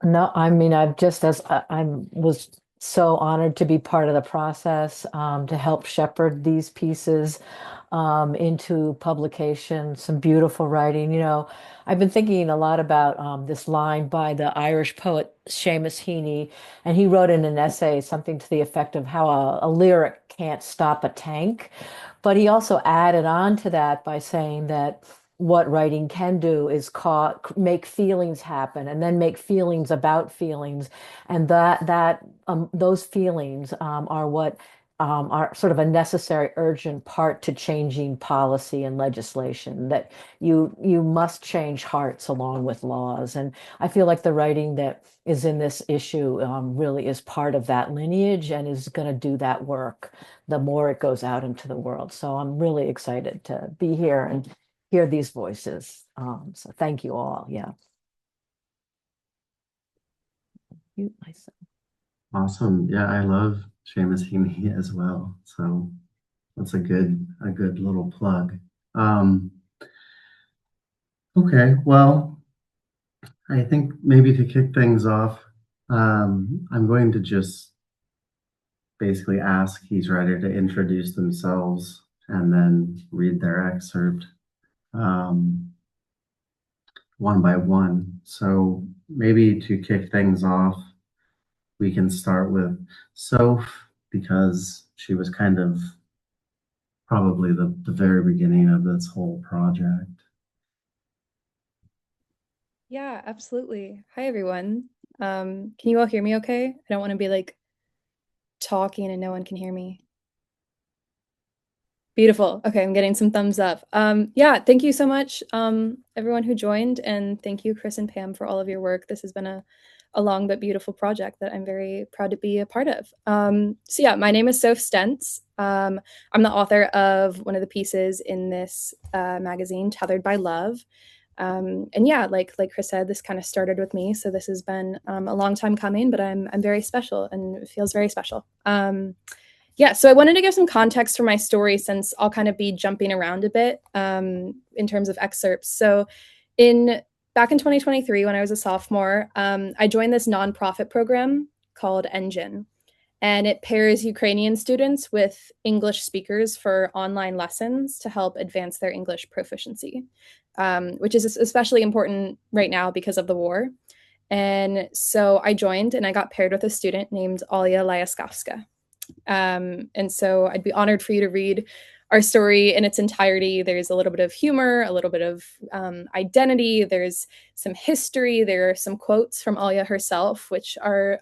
No, I mean, I've just as I was so honored to be part of the process, to help shepherd these pieces into publication, some beautiful writing. I've been thinking a lot about this line by the Irish poet Seamus Heaney, and he wrote in an essay something to the effect of how a lyric can't stop a tank. But he also added on to that by saying that what writing can do is make feelings happen and then make feelings about feelings. And those feelings are what are sort of a necessary, urgent part to changing policy and legislation, that you must change hearts along with laws. And I feel like the writing that is in this issue really is part of that lineage and is going to do that work the more it goes out into the world. So I'm really excited to be here and hear these voices. So thank you all. Yeah. Mute myself. Awesome. Yeah, I love Seamus Heaney as well. So that's a good little plug. Um, okay, well, I think maybe to kick things off, I'm going to just basically ask each writer to introduce themselves and then read their excerpt um, one by one. So maybe to kick things off, we can start with Soph because she was kind of probably the very beginning of this whole project. Yeah, absolutely. Hi, everyone. Can you all hear me okay? I don't want to be like talking and no one can hear me. Beautiful. Okay, I'm getting some thumbs up. Yeah, thank you so much, everyone who joined, and thank you, Chris and Pam, for all of your work. This has been a long but beautiful project that I'm very proud to be a part of. So yeah, my name is Soph Stentz. I'm the author of one of the pieces in this magazine, Tethered by Love. And yeah, like Chris said, this kind of started with me. So this has been a long time coming, but I'm very special and it feels very special. Yeah, so I wanted to give some context for my story since I'll kind of be jumping around a bit in terms of excerpts. So in back in 2023, when I was a sophomore, I joined this nonprofit program called Engine, and it pairs Ukrainian students with English speakers for online lessons to help advance their English proficiency, which is especially important right now because of the war. And so I joined and I got paired with a student named Alia Lyaskowska. And so I'd be honored for you to read our story in its entirety. There's a little bit of humor, a little bit of identity, there's some history, there are some quotes from Alia herself, which are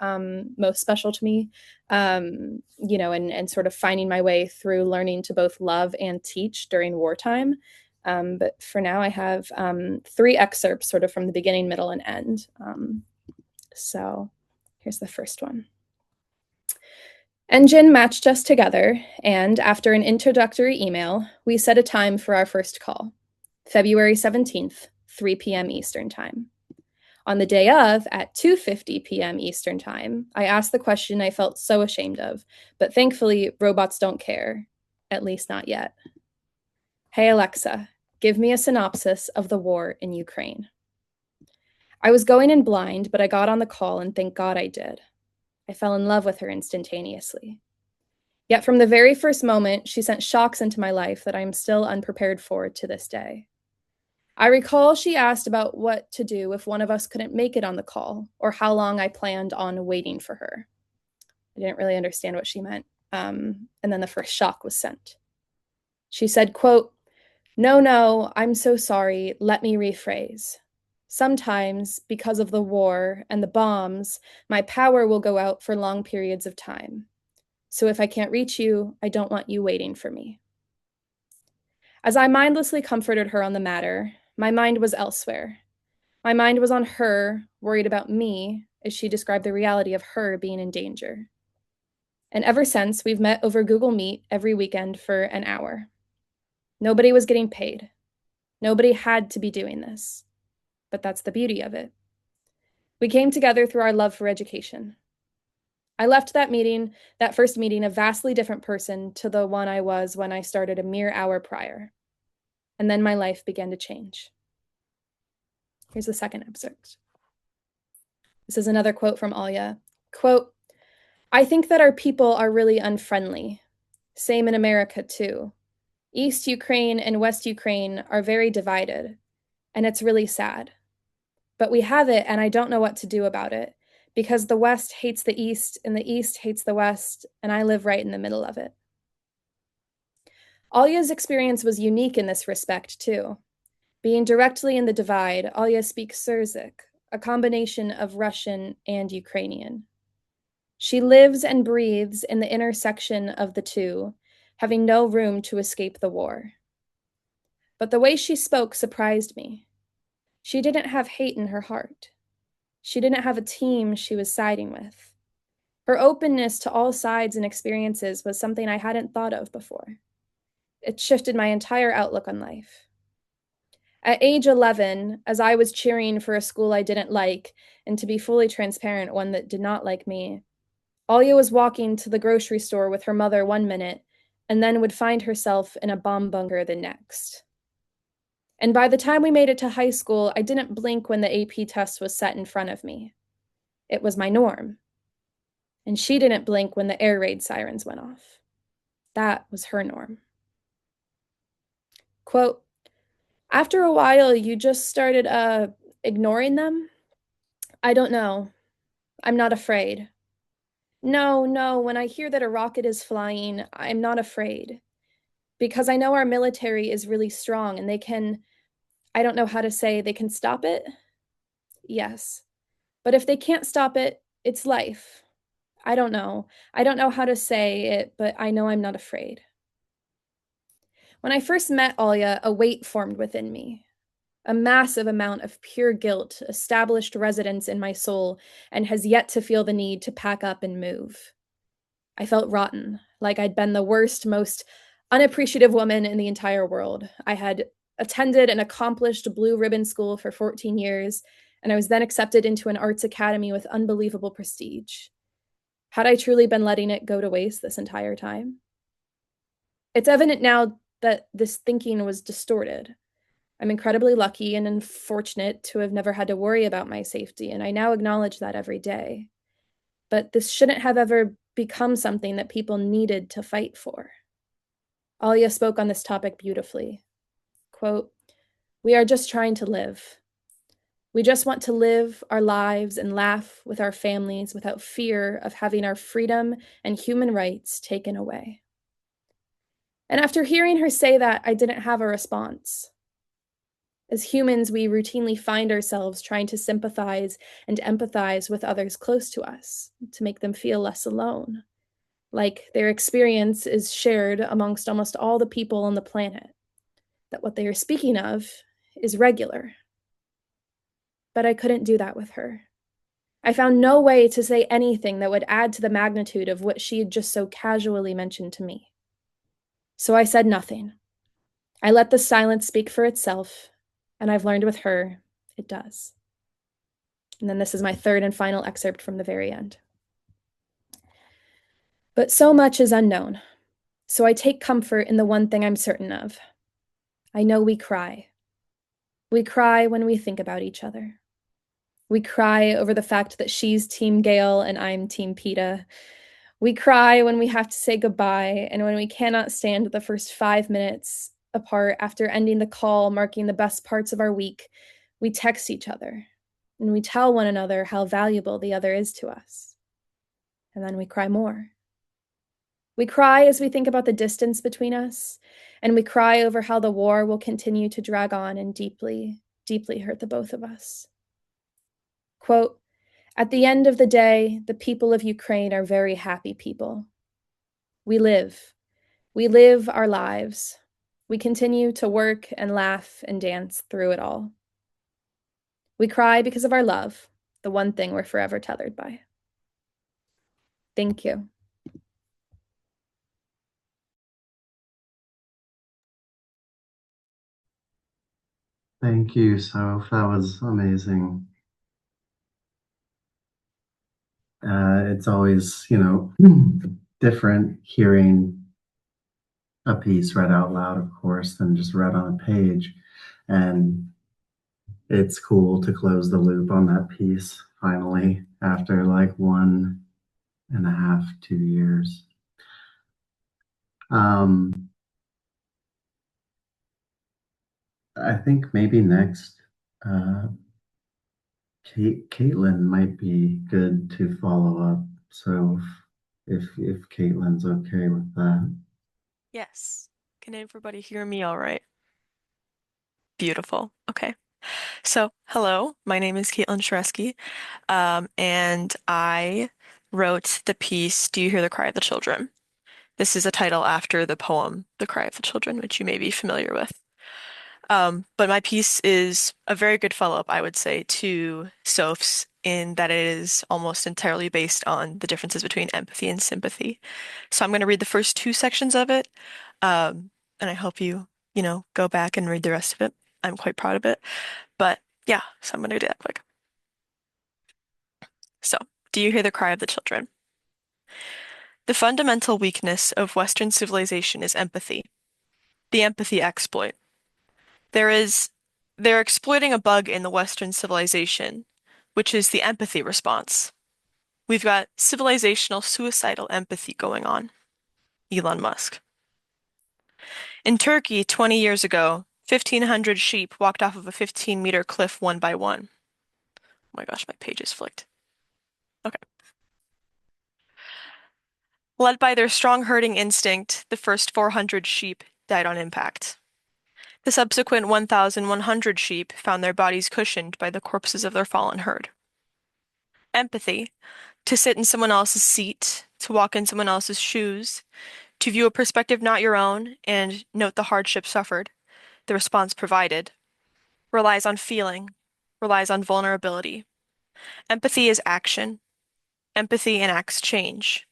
most special to me, and sort of finding my way through learning to both love and teach during wartime. But for now, I have three excerpts sort of from the beginning, middle, and end. So here's the first one. Engine matched us together, and after an introductory email, we set a time for our first call, February 17th, 3 p.m. Eastern Time. On the day of, at 2:50 p.m. Eastern Time, I asked the question I felt so ashamed of, but thankfully, robots don't care, at least not yet. Hey Alexa, give me a synopsis of the war in Ukraine. I was going in blind, but I got on the call, and thank God I did. I fell in love with her instantaneously. Yet from the very first moment, she sent shocks into my life that I am still unprepared for to this day. I recall she asked about what to do if one of us couldn't make it on the call, or how long I planned on waiting for her. I didn't really understand what she meant. And then the first shock was sent. She said, quote, no, I'm so sorry. Let me rephrase. Sometimes, because of the war and the bombs, my power will go out for long periods of time. So if I can't reach you, I don't want you waiting for me. As I mindlessly comforted her on the matter, my mind was elsewhere. My mind was on her, worried about me, as she described the reality of her being in danger. And ever since, we've met over Google Meet every weekend for an hour. Nobody was getting paid. Nobody had to be doing this. But that's the beauty of it. We came together through our love for education. I left that first meeting, a vastly different person to the one I was when I started a mere hour prior. And then my life began to change. Here's the second excerpt. This is another quote from Alya. Quote, I think that our people are really unfriendly. Same in America, too. East Ukraine and West Ukraine are very divided, and it's really sad. But we have it, and I don't know what to do about it, because the West hates the East, and the East hates the West, and I live right in the middle of it. Alya's experience was unique in this respect, too. Being directly in the divide, Alya speaks Surzic, a combination of Russian and Ukrainian. She lives and breathes in the intersection of the two, having no room to escape the war. But the way she spoke surprised me. She didn't have hate in her heart. She didn't have a team she was siding with. Her openness to all sides and experiences was something I hadn't thought of before. It shifted my entire outlook on life. At age 11, as I was cheering for a school I didn't like, and to be fully transparent, one that did not like me, Alya was walking to the grocery store with her mother one minute, and then would find herself in a bomb bunker the next. And by the time we made it to high school, I didn't blink when the AP test was set in front of me. It was my norm. And she didn't blink when the air raid sirens went off. That was her norm. Quote, after a while, you just started ignoring them? I don't know. I'm not afraid. No, when I hear that a rocket is flying, I'm not afraid. Because I know our military is really strong and they can, I don't know how to say, they can stop it? Yes. But if they can't stop it, it's life. I don't know. I don't know how to say it, but I know I'm not afraid. When I first met Alya, a weight formed within me. A massive amount of pure guilt established residence in my soul and has yet to feel the need to pack up and move. I felt rotten, like I'd been the worst, most unappreciative woman in the entire world. I had attended an accomplished blue ribbon school for 14 years, and I was then accepted into an arts academy with unbelievable prestige. Had I truly been letting it go to waste this entire time? It's evident now that this thinking was distorted. I'm incredibly lucky and unfortunate to have never had to worry about my safety, and I now acknowledge that every day. But this shouldn't have ever become something that people needed to fight for. Alya spoke on this topic beautifully. Quote, we are just trying to live. We just want to live our lives and laugh with our families without fear of having our freedom and human rights taken away. And after hearing her say that, I didn't have a response. As humans, we routinely find ourselves trying to sympathize and empathize with others close to us to make them feel less alone, like their experience is shared amongst almost all the people on the planet, that what they are speaking of is regular. But I couldn't do that with her. I found no way to say anything that would add to the magnitude of what she had just so casually mentioned to me. So I said nothing. I let the silence speak for itself, and I've learned with her, it does. And then this is my third and final excerpt from the very end. But so much is unknown, so I take comfort in the one thing I'm certain of. I know we cry. We cry when we think about each other. We cry over the fact that she's Team Gale and I'm Team PETA. We cry when we have to say goodbye and when we cannot stand the first 5 minutes apart after ending the call marking the best parts of our week. We text each other and we tell one another how valuable the other is to us. And then we cry more. We cry as we think about the distance between us, and we cry over how the war will continue to drag on and deeply, deeply hurt the both of us. Quote, at the end of the day, the people of Ukraine are very happy people. We live our lives. We continue to work and laugh and dance through it all. We cry because of our love, the one thing we're forever tethered by. Thank you. Thank you, Soph. That was amazing. It's always, different hearing a piece read out loud, of course, than just read on a page. And it's cool to close the loop on that piece finally after like 1.5, 2 years. Um, I think maybe next, uh, Caitlin might be good to follow up. So if Caitlin's okay with that. Yes. Can everybody hear me all right? Beautiful. Okay. So, hello, my name is Caitlin Shresky, and I wrote the piece, Do You Hear the Cry of the Children? This is a title after the poem, The Cry of the Children, which you may be familiar with. But my piece is a very good follow-up, I would say, to Soph's in that it is almost entirely based on the differences between empathy and sympathy. So I'm going to read the first two sections of it, and I hope you go back and read the rest of it. I'm quite proud of it. But yeah, so I'm going to do that quick. So, do you hear the cry of the children? The fundamental weakness of Western civilization is empathy, the empathy exploit. They're exploiting a bug in the Western civilization, which is the empathy response. We've got civilizational suicidal empathy going on. Elon Musk. In Turkey, 20 years ago, 1,500 sheep walked off of a 15-meter cliff one by one. Oh my gosh, my page is flicked. Okay. Led by their strong herding instinct, the first 400 sheep died on impact. The subsequent 1,100 sheep found their bodies cushioned by the corpses of their fallen herd. Empathy, to sit in someone else's seat, to walk in someone else's shoes, to view a perspective not your own and note the hardship suffered, the response provided, relies on feeling, relies on vulnerability. Empathy is action. Empathy enacts change.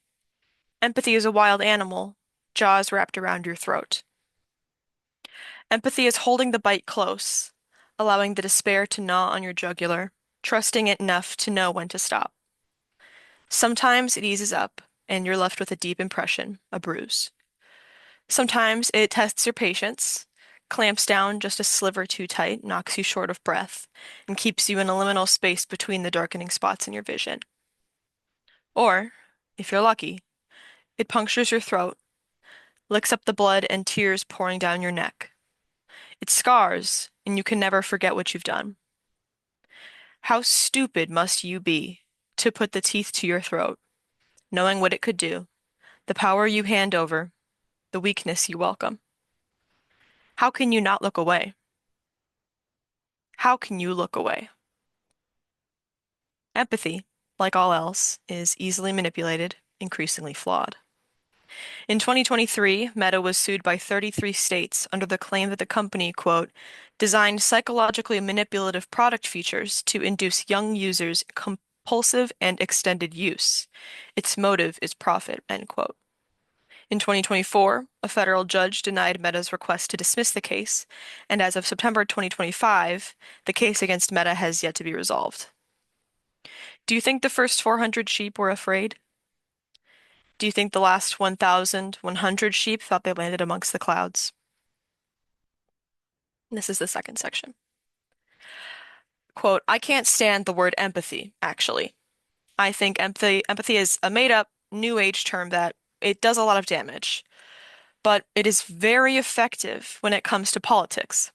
Empathy is a wild animal, jaws wrapped around your throat. Empathy is holding the bite close, allowing the despair to gnaw on your jugular, trusting it enough to know when to stop. Sometimes it eases up, and you're left with a deep impression, a bruise. Sometimes it tests your patience, clamps down just a sliver too tight, knocks you short of breath, and keeps you in a liminal space between the darkening spots in your vision. Or, if you're lucky, it punctures your throat, licks up the blood and tears pouring down your neck. It scars, and you can never forget what you've done. How stupid must you be to put the teeth to your throat, knowing what it could do, the power you hand over, the weakness you welcome? How can you not look away? How can you look away? Empathy, like all else, is easily manipulated, increasingly flawed. In 2023, Meta was sued by 33 states under the claim that the company, quote, designed psychologically manipulative product features to induce young users compulsive and extended use. Its motive is profit, end quote. In 2024, a federal judge denied Meta's request to dismiss the case, and as of September 2025, the case against Meta has yet to be resolved. Do you think the first 400 sheep were afraid? Do you think the last 1,100 sheep thought they landed amongst the clouds? This is the second section. Quote, I can't stand the word empathy, actually. I think empathy is a made-up new age term that it does a lot of damage, but it is very effective when it comes to politics.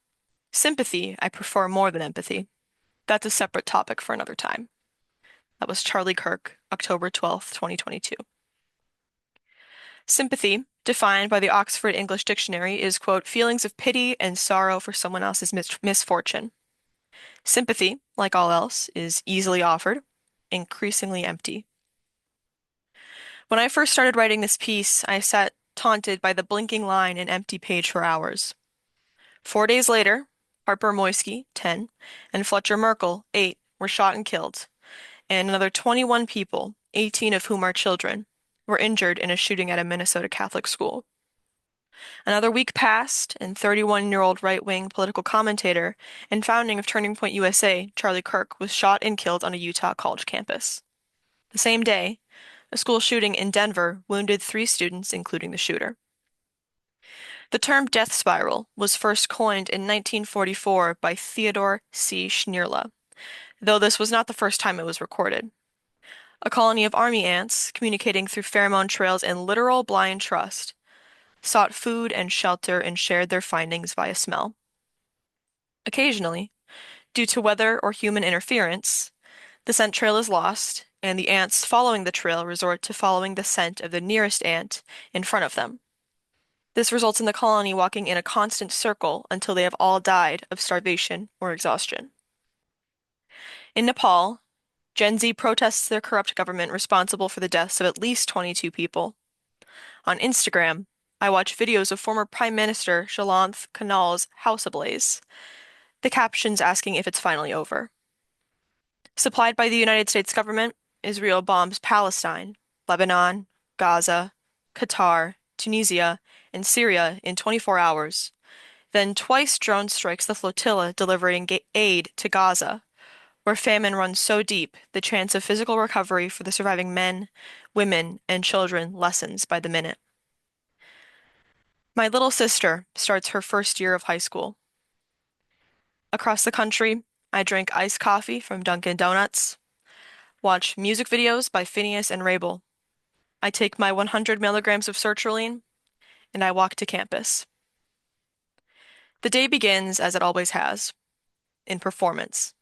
Sympathy, I prefer more than empathy. That's a separate topic for another time. That was Charlie Kirk, October 12th, 2022. Sympathy, defined by the Oxford English Dictionary, is, quote, feelings of pity and sorrow for someone else's misfortune. Sympathy, like all else, is easily offered, increasingly empty. When I first started writing this piece, I sat taunted by the blinking line and empty page for hours. 4 days later, Harper Moisky, 10, and Fletcher Merkel, 8, were shot and killed, and another 21 people, 18 of whom are children, were injured in a shooting at a Minnesota Catholic school. Another week passed, and 31-year-old right-wing political commentator and founding of Turning Point USA, Charlie Kirk, was shot and killed on a Utah college campus. The same day, a school shooting in Denver wounded 3 students, including the shooter. The term death spiral was first coined in 1944 by Theodore C. Schneerle, though this was not the first time it was recorded. A colony of army ants, communicating through pheromone trails and literal blind trust, sought food and shelter and shared their findings via smell. Occasionally, due to weather or human interference, the scent trail is lost, and the ants following the trail resort to following the scent of the nearest ant in front of them. This results in the colony walking in a constant circle until they have all died of starvation or exhaustion. In Nepal, Gen Z protests their corrupt government responsible for the deaths of at least 22 people. On Instagram, I watch videos of former Prime Minister Jalanth Kanal's house ablaze, the captions asking if it's finally over. Supplied by the United States government, Israel bombs Palestine, Lebanon, Gaza, Qatar, Tunisia, and Syria in 24 hours. Then twice drone strikes the flotilla delivering aid to Gaza, where famine runs so deep the chance of physical recovery for the surviving men, women, and children lessens by the minute. My little sister starts her first year of high school. Across the country, I drink iced coffee from Dunkin' Donuts, watch music videos by Phineas and Rabel. I take my 100 milligrams of sertraline, and I walk to campus. The day begins as it always has, in performance.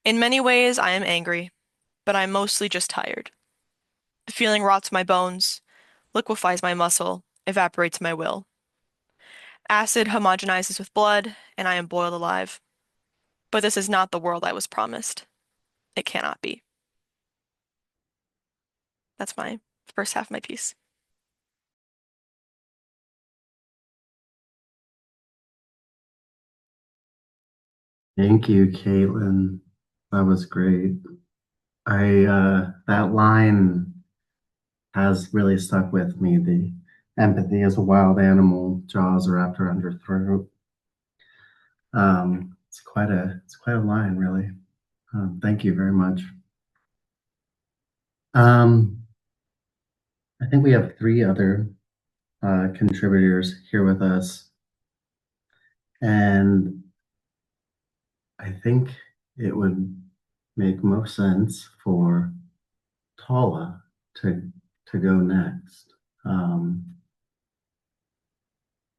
In many ways, I am angry, but I'm mostly just tired. The feeling rots my bones, liquefies my muscle, evaporates my will. Acid homogenizes with blood, and I am boiled alive. But this is not the world I was promised. It cannot be. That's my first half of my piece. Thank you, Caitlin. That was great. That line has really stuck with me. The empathy as a wild animal, jaws are wrapped around your throat. It's quite a line, really. Thank you very much. I think we have three other contributors here with us, and I think it would make most sense for Tala to go next.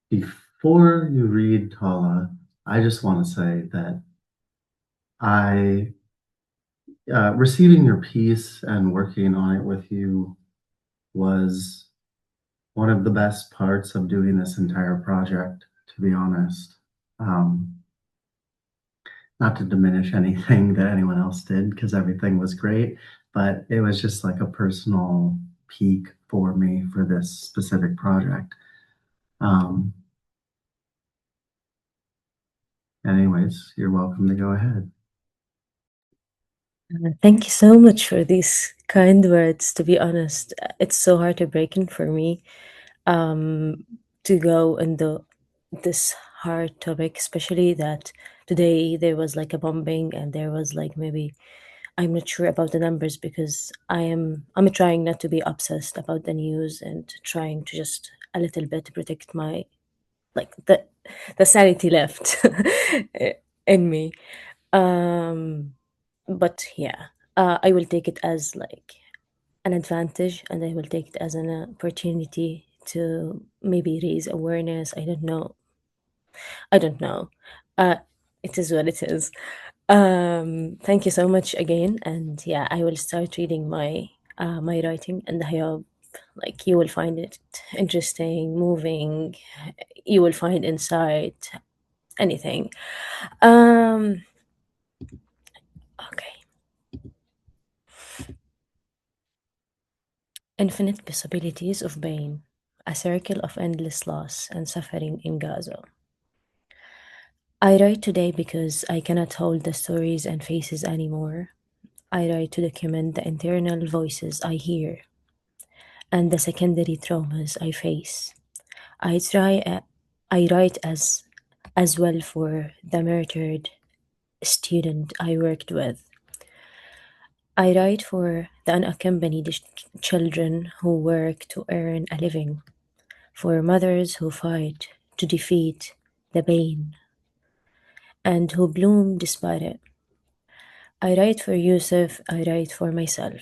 Before you read Tala, I just want to say that receiving your piece and working on it with you was one of the best parts of doing this entire project, to be honest. Not to diminish anything that anyone else did, because everything was great, but it was just like a personal peak for me for this specific project. Anyways, you're welcome to go ahead. Thank you so much for these kind words. To be honest, it's so heartbreaking for me to go into this hard topic, especially that today there was like a bombing and there was like maybe I'm not sure about the numbers because I'm trying not to be obsessed about the news and trying to just a little bit protect my like the sanity left in me. But yeah, I will take it as like an advantage and I will take it as an opportunity to maybe raise awareness. I don't know. Uh, it is what it is. Thank you so much again, and yeah, I will start reading my writing, and I hope like you will find it interesting, moving. You will find insight, anything. Okay. Infinite possibilities of pain, a circle of endless loss and suffering in Gaza. I write today because I cannot hold the stories and faces anymore. I write to document the internal voices I hear and the secondary traumas I face. I try. I write as well for the murdered student I worked with. I write for the unaccompanied children who work to earn a living, for mothers who fight to defeat the pain and who bloom despite it. I write for Yusuf, I write for myself,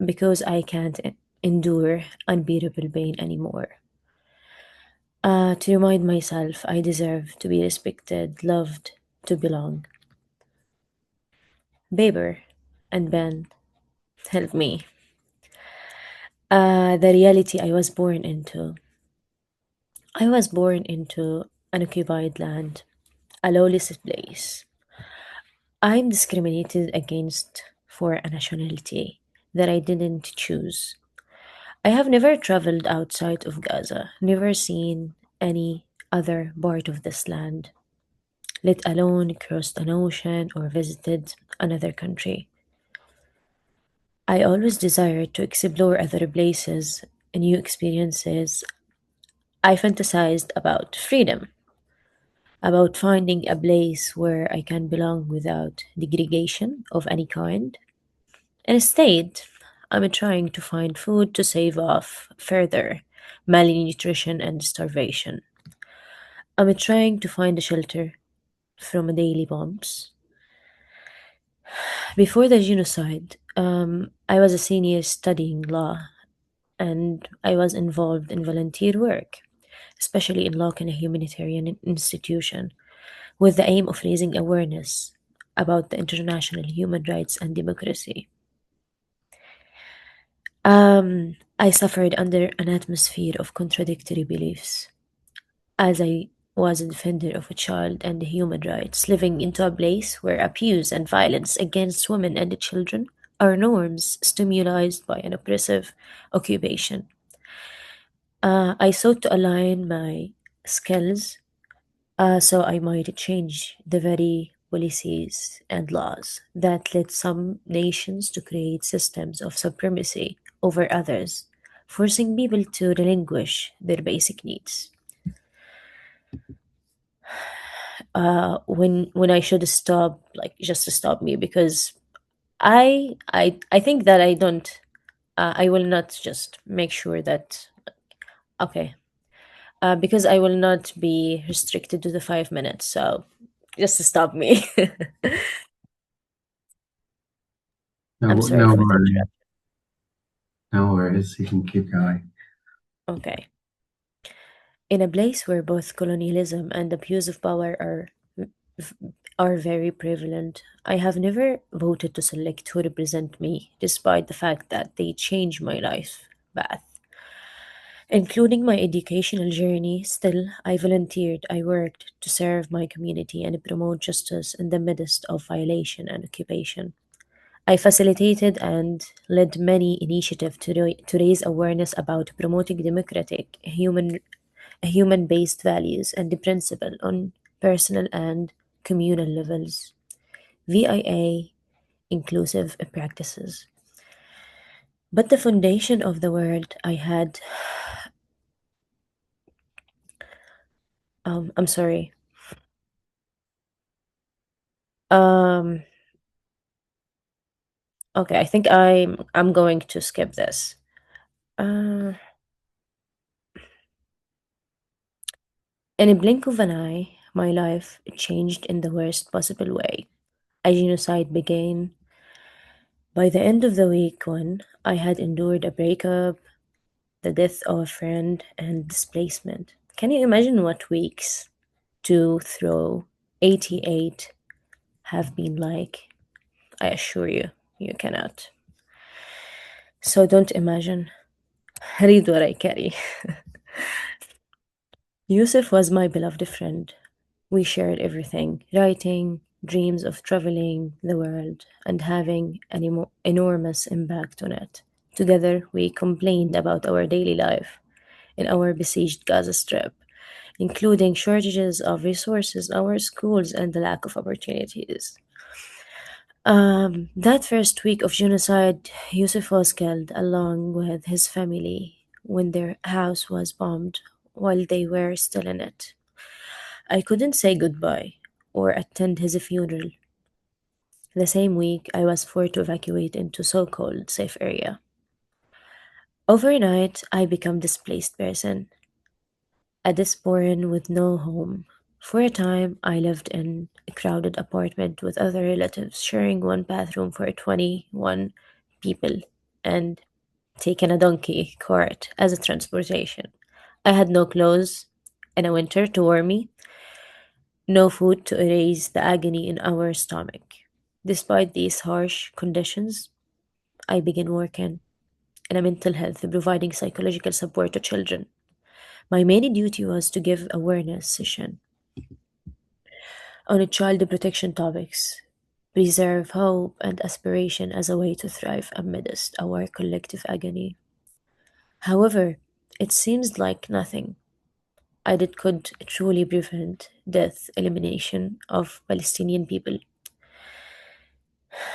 because I can't endure unbearable pain anymore. To remind myself I deserve to be respected, loved, to belong. Baber and Ben, help me. The reality I was born into. I was born into an occupied land, a lawless place. I'm discriminated against for a nationality that I didn't choose. I have never traveled outside of Gaza, never seen any other part of this land, let alone crossed an ocean or visited another country. I always desired to explore other places, new experiences. I fantasized about freedom, about finding a place where I can belong without degradation of any kind. Instead, I'm trying to find food to save off further malnutrition and starvation. I'm trying to find a shelter from daily bombs. Before the genocide, I was a senior studying law and I was involved in volunteer work, especially in law in a humanitarian institution, with the aim of raising awareness about the international human rights and democracy. I suffered under an atmosphere of contradictory beliefs, as I was a defender of a child and human rights, living into a place where abuse and violence against women and children are norms stimulated by an oppressive occupation. I sought to align my skills so I might change the very policies and laws that led some nations to create systems of supremacy over others, forcing people to relinquish their basic needs. When I should stop, like just to stop me, because I think that I don't. I will not just make sure that okay, because I will not be restricted to the 5 minutes. So just to stop me. I'm No, sorry no for the worries. interruption. No worries. You can keep going. Okay. In a place where both colonialism and abuse of power are very prevalent, I have never voted to select who represent me, despite the fact that they changed my life path. Including my educational journey, still, I volunteered, I worked to serve my community and promote justice in the midst of violation and occupation. I facilitated and led many initiatives to raise awareness about promoting democratic, human-based values and the principle on personal and communal levels. VIA inclusive practices. But the foundation of the world I had, I'm sorry. Um, okay, I think I'm going to skip this. Uh, in a blink of an eye, my life changed in the worst possible way. A genocide began. By the end of the week one, I had endured a breakup, the death of a friend, and displacement. Can you imagine what weeks 2 through 88 have been like? I assure you, you cannot. So don't imagine. Read what I carry. Yusuf was my beloved friend. We shared everything writing, dreams of traveling the world, and having an enormous impact on it. Together, we complained about our daily life in our besieged Gaza Strip, including shortages of resources, our schools, and the lack of opportunities. That first week of genocide, Yusuf was killed along with his family when their house was bombed while they were still in it. I couldn't say goodbye or attend his funeral. The same week, I was forced to evacuate into so-called safe area. Overnight, I became displaced person, a diasporan with no home, For a time, I lived in a crowded apartment with other relatives, sharing one bathroom for 21 people and taking a donkey cart as a transportation. I had no clothes in a winter to warm me, no food to erase the agony in our stomach. Despite these harsh conditions, I began working in a mental health, providing psychological support to children. My main duty was to give awareness session on child protection topics, preserve hope and aspiration as a way to thrive amidst our collective agony. However, it seems like nothing I did could truly prevent death elimination of Palestinian people.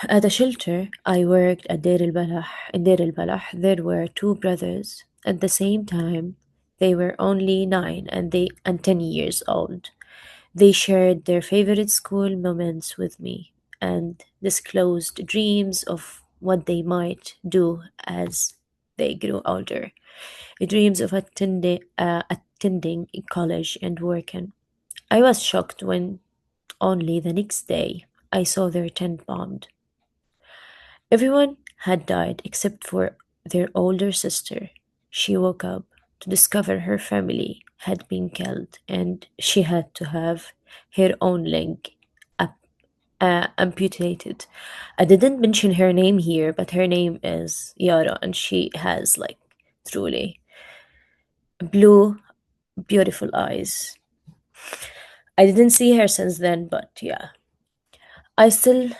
At a shelter I worked at Deir al Balah, there were two brothers. At the same time, they were only 9 and 10 years old. They shared their favorite school moments with me and disclosed dreams of what they might do as they grew older. Dreams of attending college and working. I was shocked when only the next day I saw their tent bombed. Everyone had died except for their older sister. She woke up to discover her family had been killed and she had to have her own leg up, amputated. I didn't mention her name here, but her name is Yara and she has like truly blue, beautiful eyes. I didn't see her since then, but yeah. I still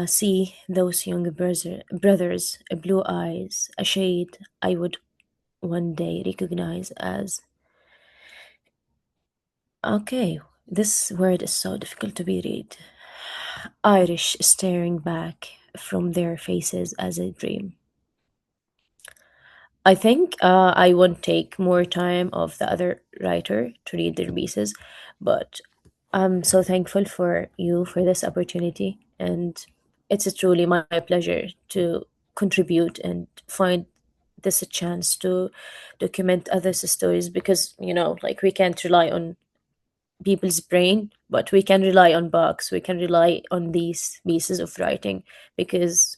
see those young brothers, blue eyes, a shade I would one day recognize as. Okay, this word is so difficult to be read. Irish staring back from their faces as a dream. I think I won't take more time of the other writer to read their pieces, but I'm so thankful for you for this opportunity, and it's truly my pleasure to contribute and find this a chance to document others' stories because like we can't rely on people's brain, but we can rely on books. We can rely on these pieces of writing because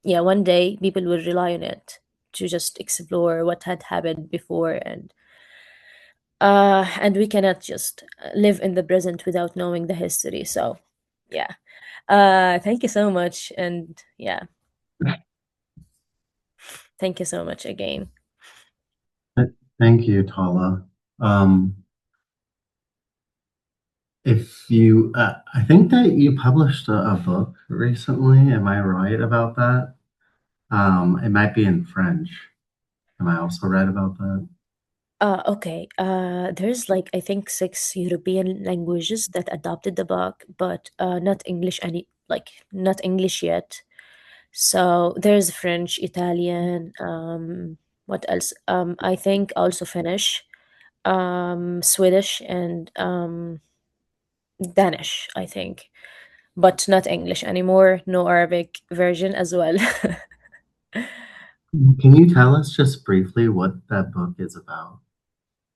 yeah, one day people will rely on it to just explore what had happened before and we cannot just live in the present without knowing the history. So yeah. Thank you so much and yeah, thank you so much again. Thank you, Tala. Um, I think that you published a book recently. Am I right about that? It might be in French. Am I also right about that? Okay. There's like I think 6 European languages that adopted the book, but not English not English yet. So there's French, Italian, what else? I think also Finnish, Swedish, and Danish, I think, but not English anymore. No Arabic version as well. Can you tell us just briefly what that book is about?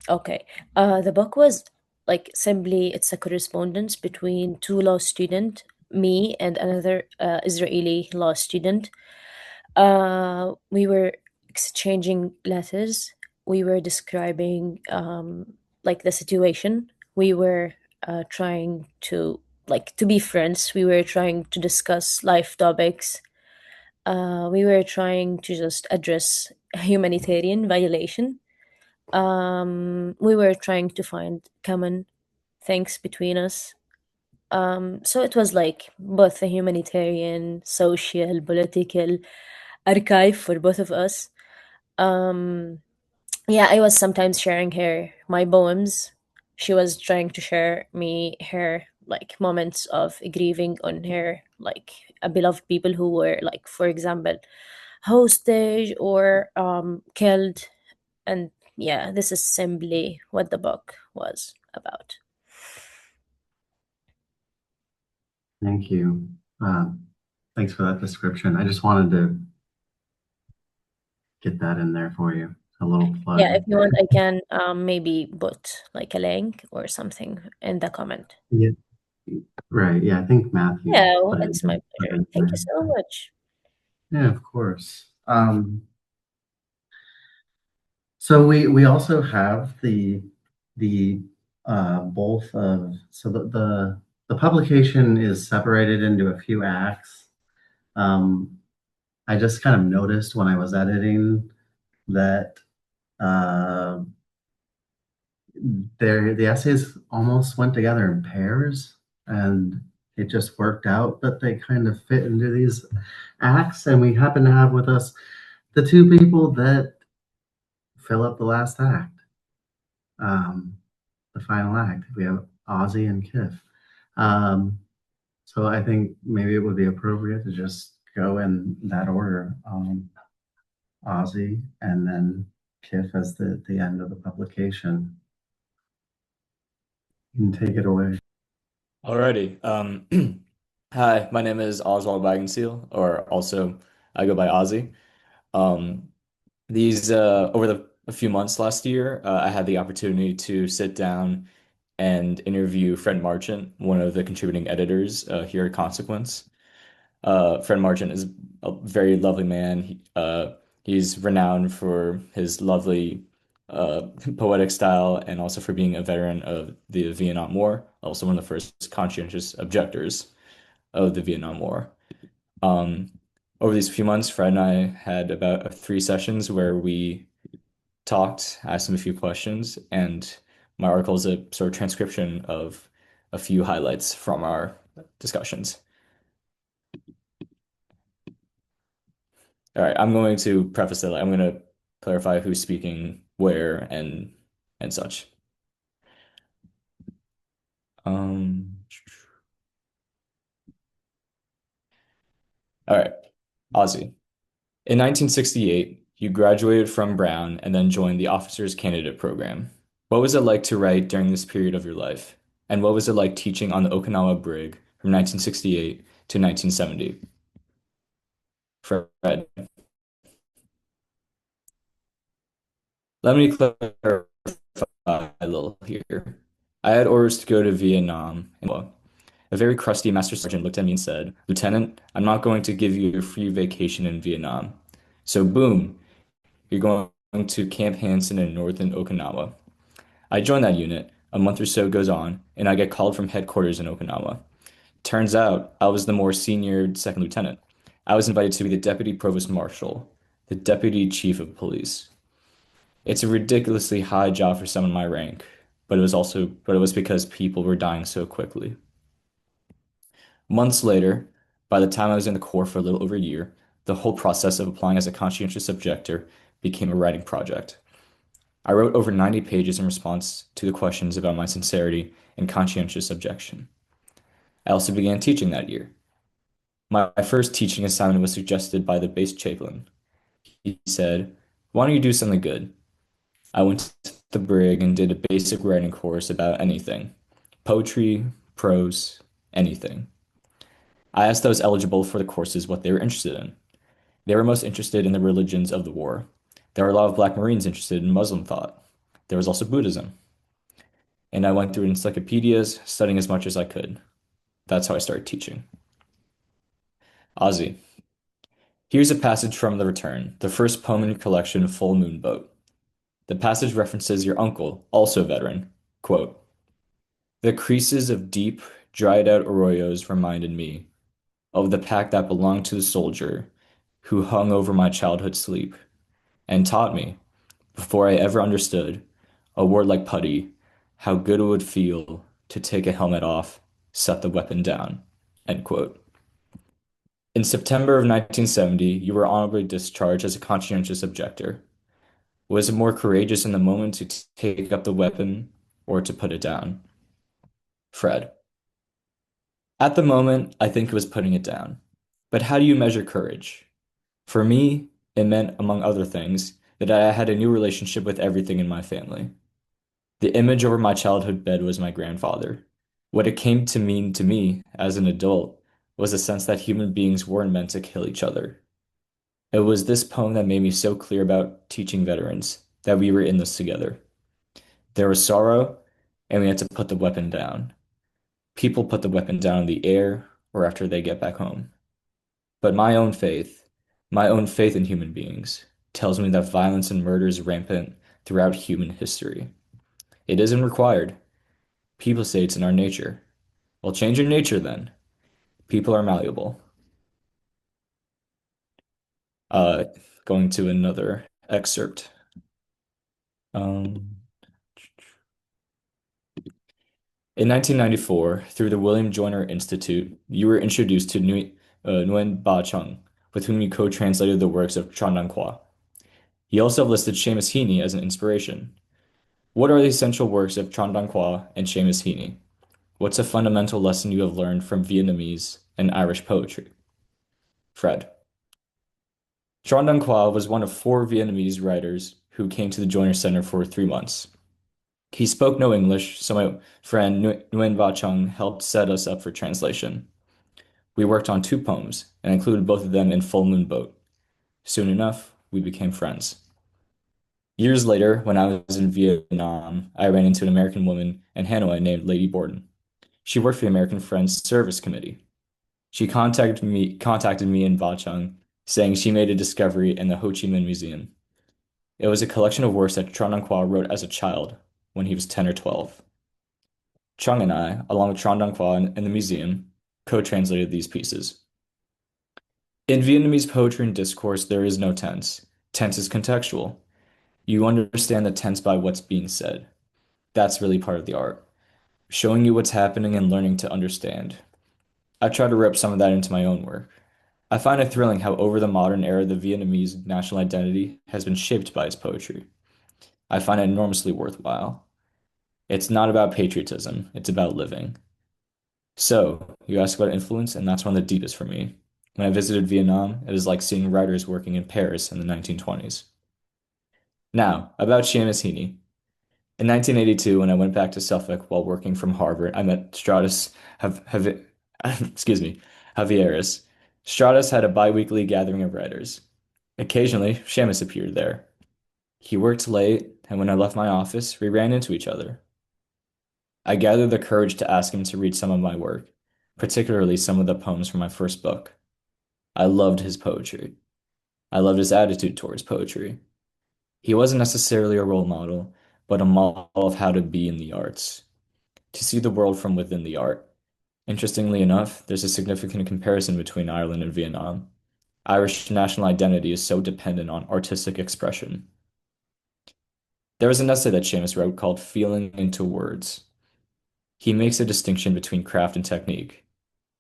Okay. The book was like simply it's a correspondence between two law student, me and another Israeli law student. We were exchanging letters. We were describing like the situation. We were trying to like to be friends. We were trying to discuss life topics. We were trying to just address humanitarian violation. We were trying to find common things between us. So it was like both a humanitarian, social, political archive for both of us. Um, yeah, I was sometimes sharing her my poems. She was trying to share me her like moments of grieving on her like a beloved people who were like, for example, hostage or killed. And yeah, this is simply what the book was about. Thank you. Thanks for that description. I just wanted to get that in there for you. a little Yeah, plug. if you want, I can maybe put like a link or something in the comment. Yeah, right. Yeah, I think Matthew Yeah, well, put it it's my put it pleasure. in Thank you there. so much. Yeah, of course. So we also have the both of so the publication is separated into a few acts. Um, I just kind of noticed when I was editing that uh, the essays almost went together in pairs, and it just worked out that they kind of fit into these acts. And we happen to have with us the two people that fill up the last act, um, the final act. We have Ozzy and Kiff. Um, so I think maybe it would be appropriate to just go in that order. Ozzy and then Kiff as the end of the publication. You can take it away. Alrighty. Hi, my name is Oswald Wagenseal, or also I go by Ozzy. Um, these over a few months last year, I had the opportunity to sit down and interview Fred Marchant, one of the contributing editors here at Consequence. Fred Marchant is a very lovely man. He's renowned for his lovely uh, poetic style and also for being a veteran of the Vietnam War, also one of the first conscientious objectors of the Vietnam War. Um, Over these few months, Fred and I had about three sessions where we talked, asked him a few questions, and my article is a sort of transcription of a few highlights from our discussions. All right, I'm going to preface it. I'm going to clarify who's speaking where and such. Um, all right, Ozzy. In 1968, you graduated from Brown and then joined the Officers Candidate Program. What was it like to write during this period of your life? And what was it like teaching on the Okinawa Brig from 1968 to 1970? Fred. Let me clarify a little here. I had orders to go to Vietnam. A very crusty master sergeant looked at me and said, "Lieutenant, I'm not going to give you a free vacation in Vietnam." So boom, you're going to Camp Hansen in northern Okinawa. I joined that unit. A month or so goes on, and I get called from headquarters in Okinawa. Turns out I was the more senior second lieutenant. I was invited to be the deputy provost marshal, the deputy chief of police. It's a ridiculously high job for someone my rank, but it was because people were dying so quickly. Months later, by the time I was in the Corps for a little over a year, the whole process of applying as a conscientious objector became a writing project. I wrote over 90 pages in response to the questions about my sincerity and conscientious objection. I also began teaching that year. My first teaching assignment was suggested by the base chaplain. He said, "Why don't you do something good?" I went to the brig and did a basic writing course about anything, poetry, prose, anything. I asked those eligible for the courses what they were interested in. They were most interested in the religions of the war. There were a lot of Black Marines interested in Muslim thought. There was also Buddhism. And I went through encyclopedias, studying as much as I could. That's how I started teaching. Ozzy. Here's a passage from The Return, the first poem in your collection, Full Moon Boat. The passage references your uncle, also veteran. Quote, "The creases of deep, dried out arroyos reminded me of the pack that belonged to the soldier who hung over my childhood sleep and taught me, before I ever understood, a word like putty, how good it would feel to take a helmet off, set the weapon down." End quote. In September of 1970, you were honorably discharged as a conscientious objector. Was it more courageous in the moment to take up the weapon or to put it down? Fred. At the moment, I think it was putting it down. But how do you measure courage? For me, it meant, among other things, that I had a new relationship with everything in my family. The image over my childhood bed was my grandfather. What it came to mean to me as an adult was a sense that human beings weren't meant to kill each other. It was this poem that made me so clear about teaching veterans. that we were in this together. There was sorrow, and we had to put the weapon down. People put the weapon down in the air or after they get back home. But my own faith in human beings, tells me that violence and murder is rampant throughout human history. It isn't required. People say it's in our nature. Well, change your nature then. People are malleable. Uh, Going to another excerpt. Um, in 1994, through the William Joyner Institute, you were introduced to Nguyen Ba Chung, with whom you co-translated the works of Tran Dang Kwa. He also listed Seamus Heaney as an inspiration. What are the essential works of Tran Dang Kwa and Seamus Heaney? What's a fundamental lesson you have learned from Vietnamese and Irish poetry? Fred. Tran Dang Qua was one of 4 Vietnamese writers who came to the Joyner Center for 3 months. He spoke no English, so my friend Nguyen Va Chung helped set us up for translation. We worked on 2 poems and included both of them in Full Moon Boat. Soon enough, we became friends. Years later, when I was in Vietnam, I ran into an American woman in Hanoi named Lady Borden. She worked for the American Friends Service Committee. She contacted me in Va Chung, saying she made a discovery in the Ho Chi Minh Museum. It was a collection of works that Tran Dang Qua wrote as a child when he was 10 or 12. Chung and I, along with Tran Dang Qua and the museum, co-translated these pieces. In Vietnamese poetry and discourse, there is no tense. Tense is contextual. You understand the tense by what's being said. That's really part of the art. Showing you what's happening and learning to understand. I try to rip some of that into my own work. I find it thrilling how over the modern era the Vietnamese national identity has been shaped by its poetry. I find it enormously worthwhile. It's not about patriotism, it's about living. So, you ask about influence, and that's one of the deepest for me. When I visited Vietnam, it was like seeing writers working in Paris in the 1920s. Now, about Seamus Heaney. In 1982, when I went back to Suffolk while working from Harvard, I met Stratus excuse me, Javieris. Stratus had a bi-weekly gathering of writers. Occasionally, Seamus appeared there. He worked late, and when I left my office, we ran into each other. I gathered the courage to ask him to read some of my work, particularly some of the poems from my first book. I loved his poetry. I loved his attitude towards poetry. He wasn't necessarily a role model, but a model of how to be in the arts, to see the world from within the art. Interestingly enough, there's a significant comparison between Ireland and Vietnam. Irish national identity is so dependent on artistic expression. There was an essay that Seamus wrote called Feeling into Words. He makes a distinction between craft and technique.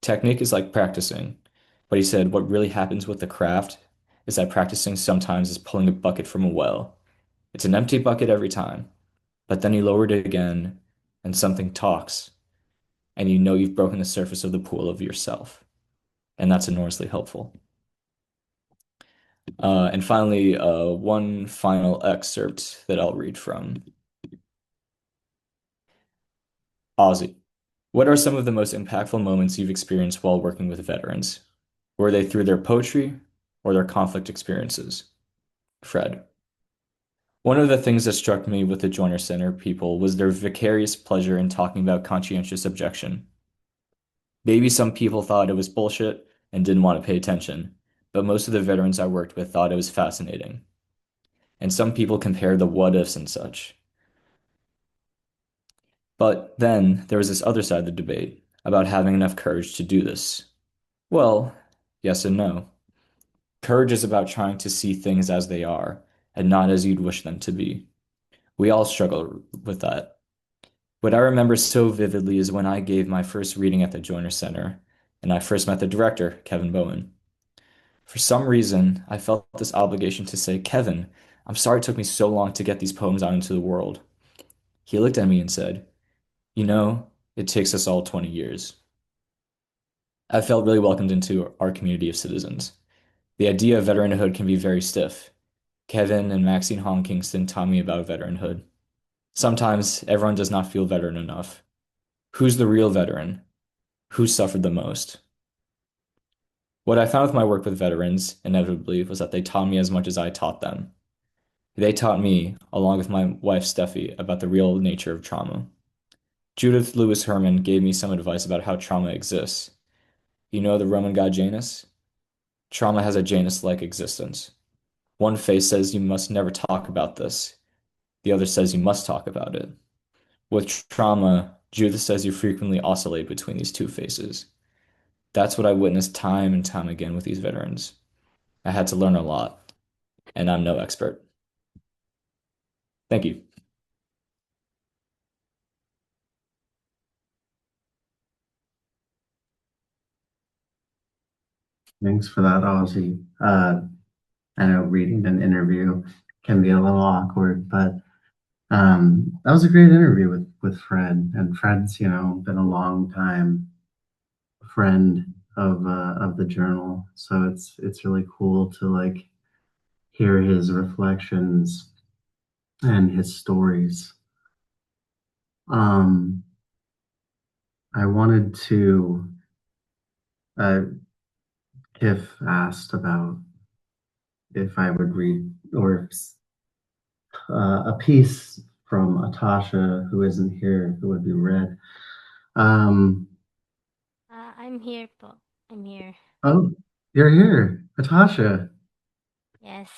Technique is like practicing, but he said what really happens with the craft is that practicing sometimes is pulling a bucket from a well. It's an empty bucket every time, but then you lower it again and something talks, and you know you've broken the surface of the pool of yourself. And that's enormously helpful. And finally, one final excerpt that I'll read from Ozzy. What are some of the most impactful moments you've experienced while working with veterans? Were they through their poetry or their conflict experiences? Fred. One of the things that struck me with the Joyner Center people was their vicarious pleasure in talking about conscientious objection. Maybe some people thought it was bullshit and didn't want to pay attention, but most of the veterans I worked with thought it was fascinating. And some people compared the what ifs and such. But then there was this other side of the debate about having enough courage to do this. Well, yes and no. Courage is about trying to see things as they are and not as you'd wish them to be. We all struggle with that. What I remember so vividly is when I gave my first reading at the Joyner Center and I first met the director, Kevin Bowen. For some reason, I felt this obligation to say, Kevin, I'm sorry it took me so long to get these poems out into the world. He looked at me and said, you know, it takes us all 20 years. I felt really welcomed into our community of citizens. The idea of veteranhood can be very stiff. Kevin and Maxine Hong Kingston taught me about veteranhood. Sometimes everyone does not feel veteran enough. Who's the real veteran? Who suffered the most? What I found with my work with veterans, inevitably, was that they taught me as much as I taught them. They taught me, along with my wife Steffi, about the real nature of trauma. Judith Lewis Herman gave me some advice about how trauma exists. You know the Roman god Janus? Trauma has a Janus-like existence. One face says you must never talk about this. The other says you must talk about it. With trauma, Judith says you frequently oscillate between these two faces. That's what I witnessed time and time again with these veterans. I had to learn a lot, and I'm no expert. Thank you. Thanks for that, Ozzy. I know reading an interview can be a little awkward, but that was a great interview with Fred. And Fred's, been a long time friend of the journal, so it's really cool to like hear his reflections and his stories. I wanted to. Tiff asked about if I would read or a piece from Atasha who isn't here who would be read. Um, I'm here po. I'm here. oh, you're here, Atasha. Yes.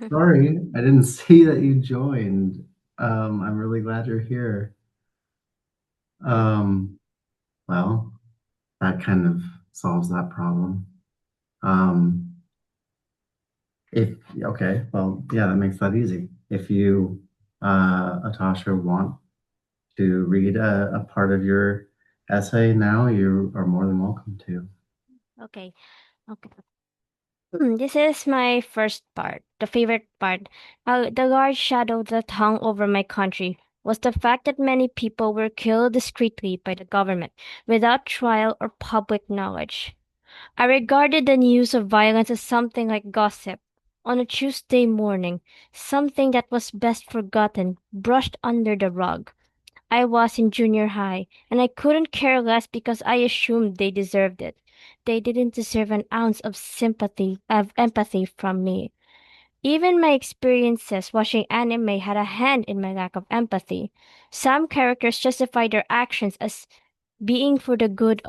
Sorry, I didn't see that you joined. I'm really glad you're here. Um, well, that kind of solves that problem. Um, if okay, well, yeah, that makes that easy. If you, Atasha, want to read a part of your essay now, you are more than welcome to. Okay. Okay. This is my first part, the favorite part. The large shadow that hung over my country was the fact that many people were killed discreetly by the government without trial or public knowledge. I regarded the news of violence as something like gossip on a Tuesday morning, something that was best forgotten, brushed under the rug. I was in junior high, and I couldn't care less because I assumed they deserved it. They didn't deserve an ounce of empathy from me. Even my experiences watching anime had a hand in my lack of empathy. Some characters justify their actions as being for the good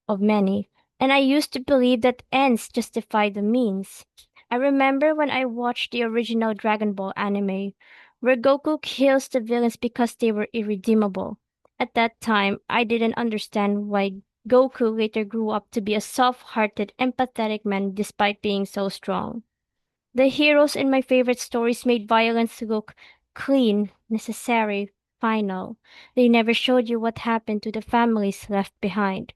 of many, and I used to believe that ends justify the means. I remember when I watched the original Dragon Ball anime, where Goku kills the villains because they were irredeemable. At that time, I didn't understand why Goku later grew up to be a soft-hearted, empathetic man despite being so strong. The heroes in my favorite stories made violence look clean, necessary, final. They never showed you what happened to the families left behind.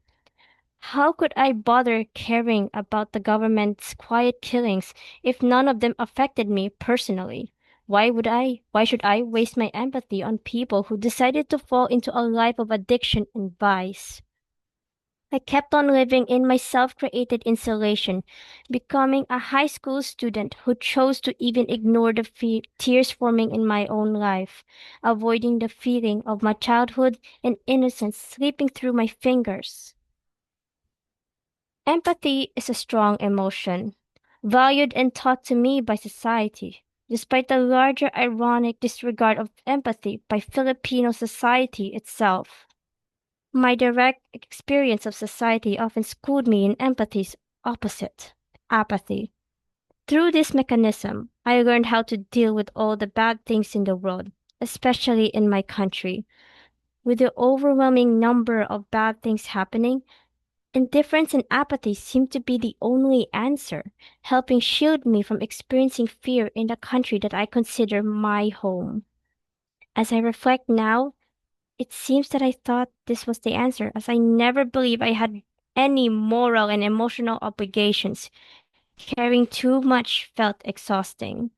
How could I bother caring about the government's quiet killings if none of them affected me personally? Why should I waste my empathy on people who decided to fall into a life of addiction and vice? I kept on living in my self-created insulation, becoming a high school student who chose to even ignore the tears forming in my own life, avoiding the feeling of my childhood and innocence slipping through my fingers. Empathy is a strong emotion, valued and taught to me by society, despite the larger ironic disregard of empathy by Filipino society itself. My direct experience of society often schooled me in empathy's opposite, apathy. Through this mechanism, I learned how to deal with all the bad things in the world, especially in my country. With the overwhelming number of bad things happening, indifference and apathy seem to be the only answer, helping shield me from experiencing fear in the country that I consider my home. As I reflect now, it seems that I thought this was the answer, as I never believed I had any moral and emotional obligations. Caring too much felt exhausting.